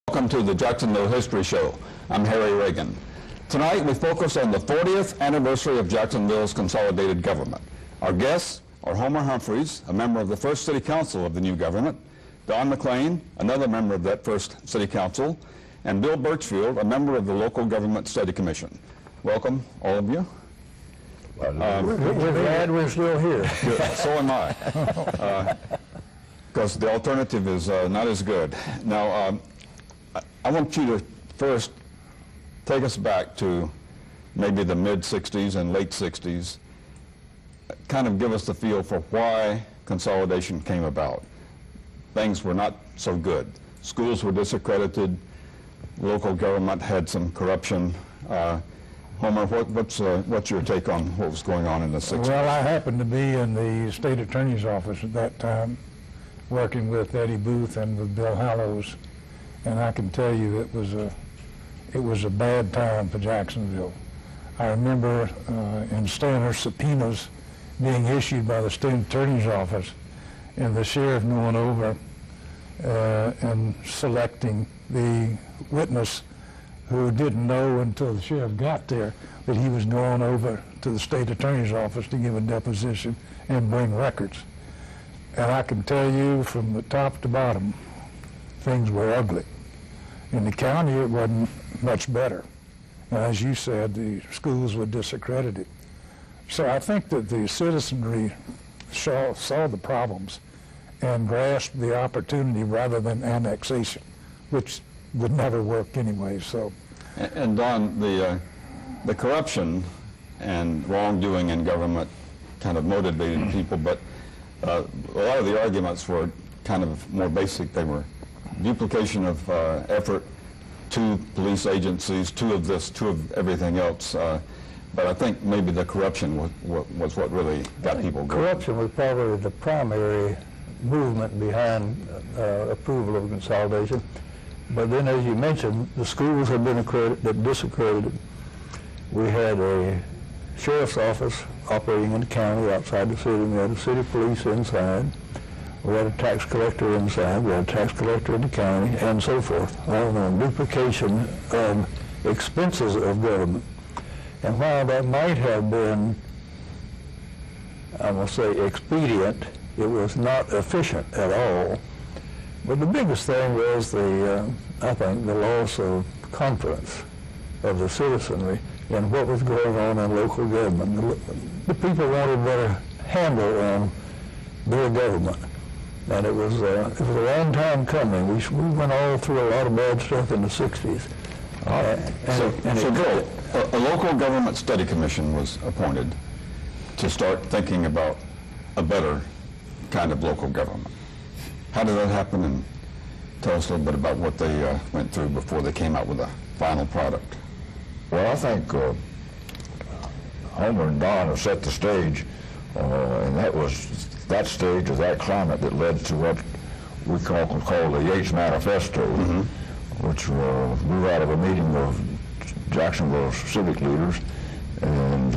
Welcome to the Jacksonville History Show. I'm Harry Reagan. Tonight we focus on the 40th anniversary of Jacksonville's consolidated government. Our guests are Homer Humphreys, a member of the first city council of the new government, Don McLean, another member of that first city council, and Bill Birchfield, a member of the local government study commission. Welcome, all of you. We're glad we're still here. So am I, because the alternative is not as good. Now, I want you to first take us back to maybe the mid-'60s and late '60s, kind of give us the feel for why consolidation came about. Things were not so good. Schools were disaccredited, local government had some corruption. Homer, what's your take on what was going on in the '60s? Well, I happened to be in the state attorney's office at that time, working with Eddie Booth and with Bill Hallows, and I can tell you it was a bad time for Jacksonville. I remember instanter subpoenas being issued by the state attorney's office, and the sheriff going over and selecting the witness who didn't know until the sheriff got there that he was going over to the state attorney's office to give a deposition and bring records. And I can tell you from the top to bottom, things were ugly. In the county, it wasn't much better. And as you said, the schools were disaccredited. So I think that the citizenry saw the problems and grasped the opportunity rather than annexation, which would never work anyway. So, and Don, the corruption and wrongdoing in government kind of motivated people, but a lot of the arguments were kind of more basic. They were duplication of effort, two police agencies, two of this, two of everything else. But I think maybe the corruption was what really got people going. Corruption was probably the primary movement behind approval of consolidation. But then, as you mentioned, the schools have been disaccredited. We had a sheriff's office operating in the county outside the city. We had a city police inside. We had a tax collector inside. We had a tax collector in the county, and so forth. All on duplication of expenses of government. And while that might have been, I will say, expedient, it was not efficient at all. But the biggest thing was I think, the loss of confidence of the citizenry in what was going on in local government. The people wanted a better handle on their government, and it was a long time coming. We went all through a lot of bad stuff in the '60s. So Bill, a local government study commission was appointed to start thinking about a better kind of local government. How did that happen, and tell us a little bit about what they went through before they came out with a final product? Well, I think Homer and Don have set the stage, and that stage of that climate that led to what we call the Yates Manifesto, which grew out of a meeting of Jacksonville's civic leaders, and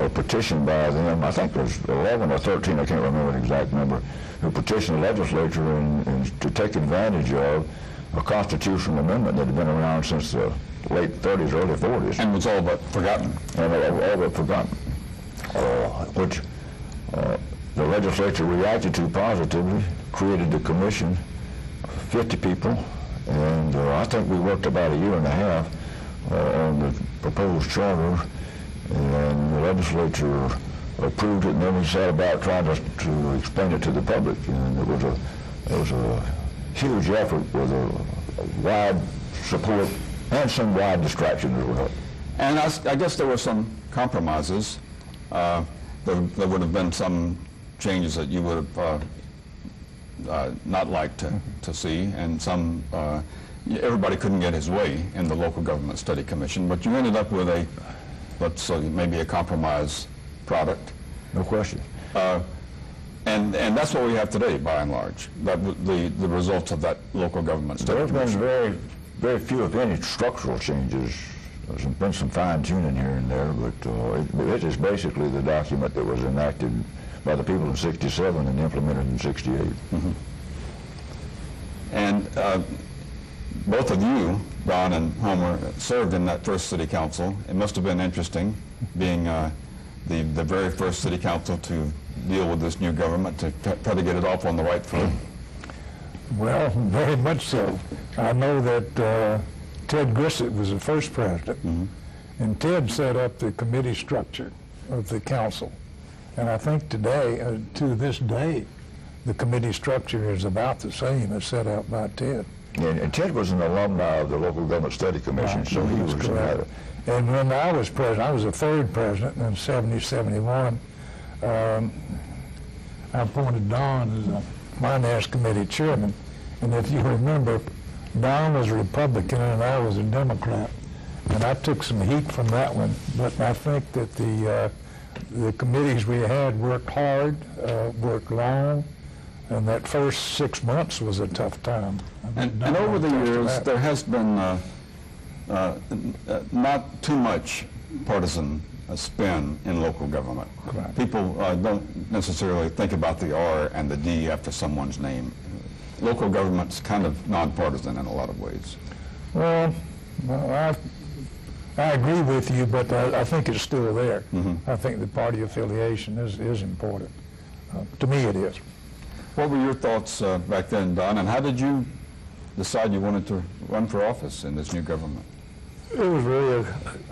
a petition by them. I think there's 11 or 13, I can't remember the exact number, who petitioned the legislature to take advantage of a constitutional amendment that had been around since the late 30s, early 40s. And was all but forgotten. And all but forgotten, which the legislature reacted to positively, created the commission, 50 people, and I think we worked about a year and a half on the proposed charter, and the legislature approved it, and then we set about trying to explain it to the public, and it was a huge effort with a wide support and some wide distraction as well. And I guess there were some compromises. There would have been some changes that you would have not liked to see, and some everybody couldn't get his way in the local government study commission, but you ended up with a, let's say, maybe a compromise product. No question. And that's what we have today, by and large, the results of that local government study There's commission. been very few, if any, structural changes. There's been some fine-tuning here and there, but it is basically the document that was enacted by the people in '67 and implemented in '68. And both of you, Don and Homer, served in that first city council. It must have been interesting being the very first city council to deal with this new government, to try to get it off on the right foot. Well, very much so. I know that Ted Grissett was the first president, and Ted set up the committee structure of the council. And I think today, to this day, the committee structure is about the same as set out by Ted. And Ted was an alumni of the Local Government Study Commission, so he was correct. And when I was president, I was the third president in 70, 71. I appointed Don as a Finance Committee chairman. And if you remember, Don was a Republican and I was a Democrat. And I took some heat from that one. But I think that the committees we had worked hard, worked long, and that first 6 months was a tough time. And over the years, there has been not too much partisan spin in local government. Correct. People don't necessarily think about the R and the D after someone's name. Local government's kind of nonpartisan in a lot of ways. Well, I agree with you, but I think it's still there. I think the party affiliation is important. To me, it is. What were your thoughts back then, Don, and how did you decide you wanted to run for office in this new government? It was really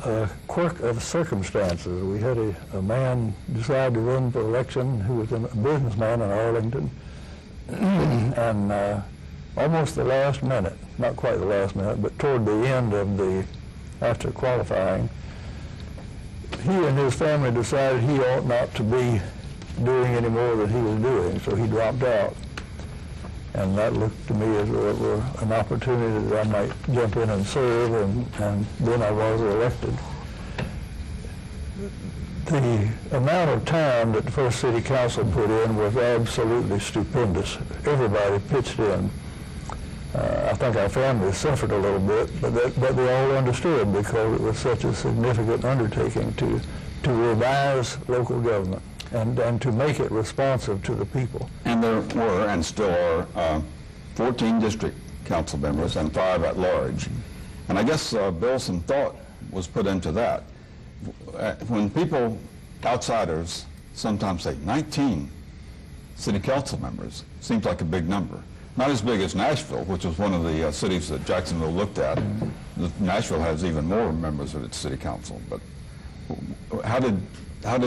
a quirk of circumstances. We had a man decide to run for election who was a businessman in Arlington, and almost the last minute, not quite the last minute, but toward the end of after qualifying, he and his family decided he ought not to be doing any more than he was doing, so he dropped out. And that looked to me as though it were an opportunity that I might jump in and serve, and then I was elected. The amount of time that the first city council put in was absolutely stupendous. Everybody pitched in. I think our family suffered a little bit, but they all understood because it was such a significant undertaking to revise local government and to make it responsive to the people. And there were, and still are, 14 district council members and 5 at large. And I guess, Bill, some thought was put into that. When people, outsiders, sometimes say 19 city council members, seems like a big number. Not as big as Nashville, which was one of the cities that Jacksonville looked at. Nashville has even more members of its city council. But how did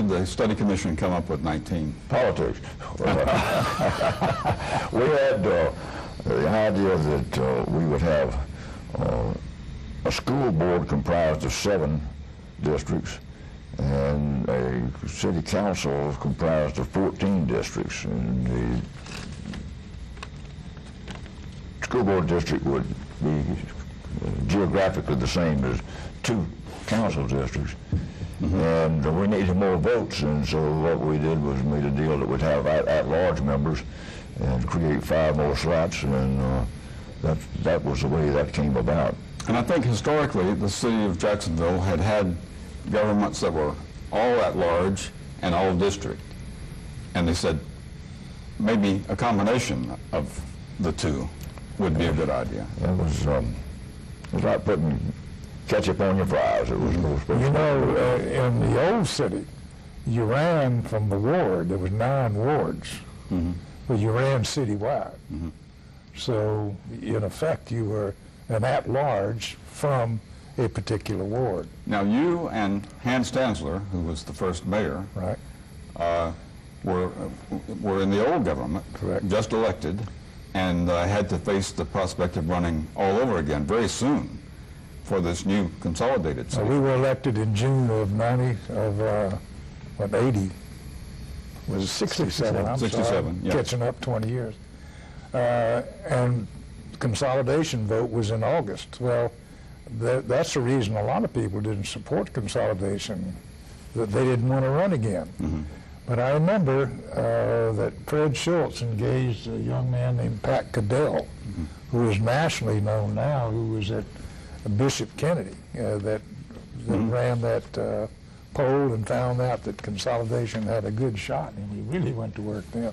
the study commission come up with 19? politics. We had the idea that we would have a school board comprised of 7 districts and a city council comprised of 14 districts. And the school board district would be geographically the same as 2 council districts. And we needed more votes, and so what we did was made a deal that would have at-large members and create 5 more slots, and that was the way that came about. And I think historically the city of Jacksonville had governments that were all at large and all district. And they said maybe a combination of the 2 would be a good idea. It was like putting ketchup on your fries. It was most You know, in the old city, you ran from the ward. There was 9 wards, but you ran citywide. So, in effect, you were an at-large from a particular ward. Now, you and Hans Stansler, who was the first mayor, Right. were in the old government, Correct. just elected, and had to face the prospect of running all over again very soon for this new consolidated city. We were elected in June of 80. Was it 67? I'm 67, sorry, yeah. catching up 20 years. And consolidation vote was in August. Well, that's the reason a lot of people didn't support consolidation, that they didn't want to run again. But I remember that Fred Schultz engaged a young man named Pat Cadell, who is nationally known now, who was at Bishop Kennedy, that ran that poll and found out that consolidation had a good shot, and we really went to work then.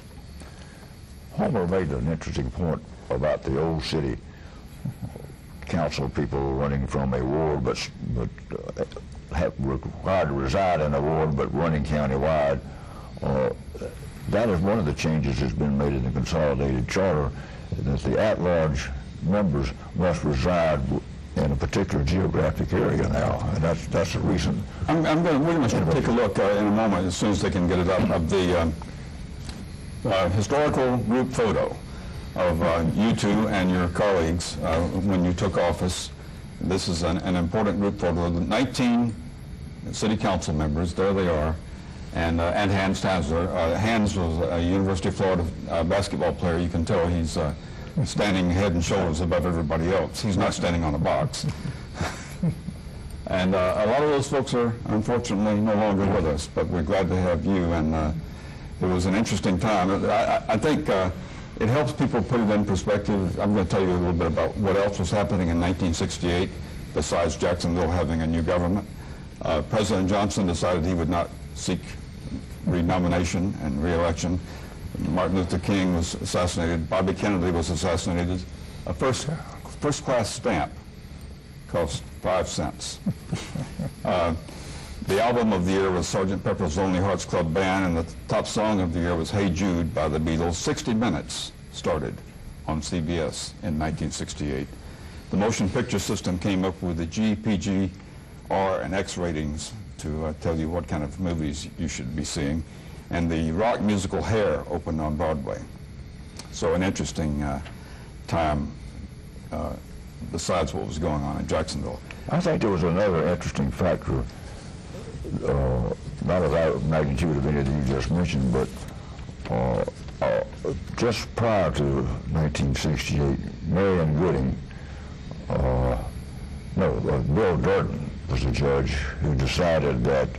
Homer made an interesting point about the old city. council people running from a ward, but have required to reside in a ward, but running countywide. That is one of the changes that's been made in the consolidated charter, that the at-large members must reside in a particular geographic area now, and that's a recent. We're going to take a look in a moment, as soon as they can get it up, of the historical group photo of you two and your colleagues when you took office. This is an important group photo. 19 city council members, there they are, and Hans Tansler. Hans was a University of Florida basketball player. You can tell he's standing head and shoulders above everybody else. He's not standing on a box. And a lot of those folks are unfortunately no longer with us, but we're glad to have you, and it was an interesting time. I think it helps people put it in perspective. I'm going to tell you a little bit about what else was happening in 1968 besides Jacksonville having a new government. President Johnson decided he would not seek renomination and re-election. Martin Luther King was assassinated. Bobby Kennedy was assassinated. A first-class stamp cost 5 cents. The album of the year was Sgt. Pepper's Lonely Hearts Club Band, and the top song of the year was Hey Jude by the Beatles. 60 Minutes started on CBS in 1968. The motion picture system came up with the G, PG, R, and X ratings to tell you what kind of movies you should be seeing. And the rock musical Hair opened on Broadway. So an interesting time besides what was going on in Jacksonville. I think there was another interesting factor, not of that magnitude of anything you just mentioned, but just prior to 1968, Marion Gooding, Bill Durden was the judge who decided that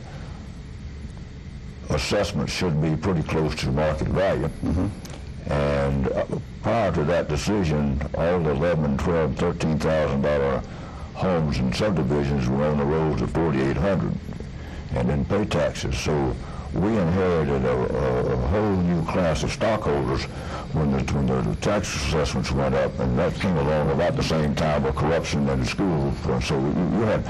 assessments should be pretty close to market value. And prior to that decision, all the $11,000, $12,000, $13,000 homes and subdivisions were on the rolls of $4,800 and didn't pay taxes. So we inherited a whole new class of stockholders when the tax assessments went up, and that came along about the same time with corruption in the schools. So you had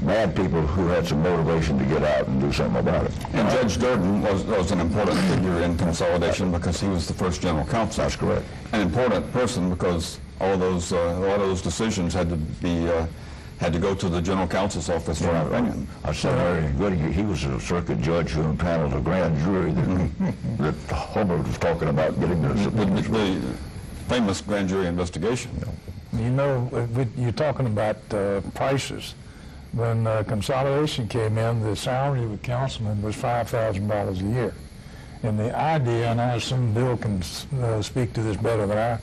bad people who had some motivation to get out and do something about it. And Judge Durden was an important figure in consolidation because he was the first general counsel. That's correct. An important person because all of those, a lot of those decisions had to be had to go to the general counsel's office for an opinion. I said Marion Gooding, he was a circuit judge who impaneled a grand jury that Homer was talking about getting the famous grand jury investigation. You know, you're talking about prices. When consolidation came in, the salary of a councilman was $5,000 a year. And the idea, and I assume Bill can speak to this better than I,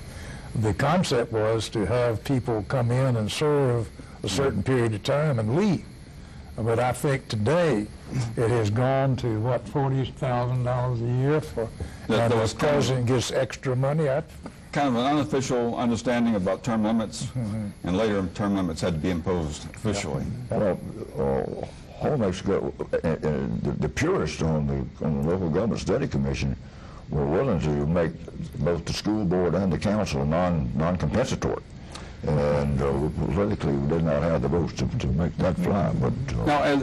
the concept was to have people come in and serve a certain period of time and leave. But I think today it has gone to, what, $40,000 a year for, and the president gets extra money. Kind of an unofficial understanding about term limits, and later term limits had to be imposed officially. Well, Holmes's the purists on the Local Government Study Commission were willing to make both the school board and the council non-compensatory. And politically, we did not have the votes to make that fly. But now, as